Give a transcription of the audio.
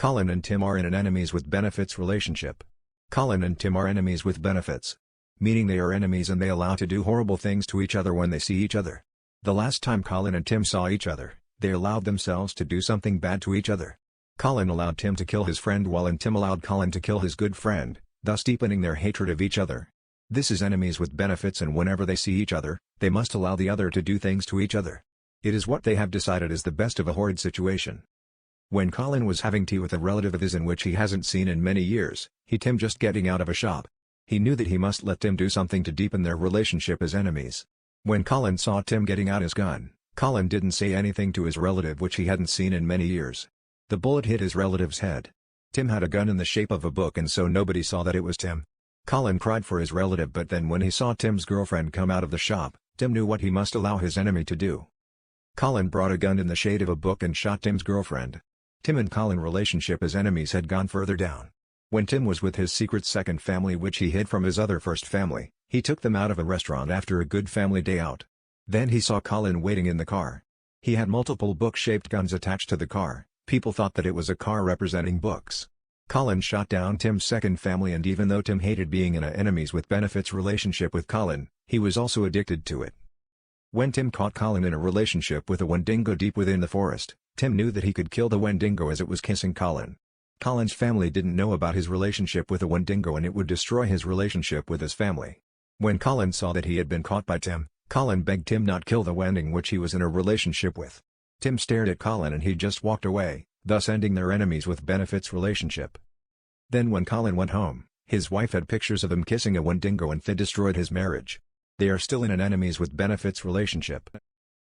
Colin and Tim are in an enemies with benefits relationship. Colin and Tim are enemies with benefits. Meaning they are enemies and they allow to do horrible things to each other when they see each other. The last time Colin and Tim saw each other, they allowed themselves to do something bad to each other. Colin allowed Tim to kill his friend while Tim allowed Colin to kill his good friend, thus deepening their hatred of each other. This is enemies with benefits, and whenever they see each other, they must allow the other to do things to each other. It is what they have decided is the best of a horrid situation. When Colin was having tea with a relative of his in which he hasn't seen in many years, Tim just getting out of a shop. He knew that he must let Tim do something to deepen their relationship as enemies. When Colin saw Tim getting out his gun, Colin didn't say anything to his relative which he hadn't seen in many years. The bullet hit his relative's head. Tim had a gun in the shape of a book and so nobody saw that it was Tim. Colin cried for his relative, but then when he saw Tim's girlfriend come out of the shop, Tim knew what he must allow his enemy to do. Colin brought a gun in the shade of a book and shot Tim's girlfriend. Tim and Colin relationship as enemies had gone further down. When Tim was with his secret second family which he hid from his other first family, he took them out of a restaurant after a good family day out. Then he saw Colin waiting in the car. He had multiple book-shaped guns attached to the car. People thought that it was a car representing books. Colin shot down Tim's second family, and even though Tim hated being in a enemies with benefits relationship with Colin, he was also addicted to it. When Tim caught Colin in a relationship with a Wendigo deep within the forest, Tim knew that he could kill the Wendigo as it was kissing Colin. Colin's family didn't know about his relationship with a Wendigo and it would destroy his relationship with his family. When Colin saw that he had been caught by Tim, Colin begged Tim not kill the Wendigo which he was in a relationship with. Tim stared at Colin and he just walked away, thus ending their enemies with benefits relationship. Then when Colin went home, his wife had pictures of him kissing a Wendigo and they destroyed his marriage. They are still in an enemies with benefits relationship.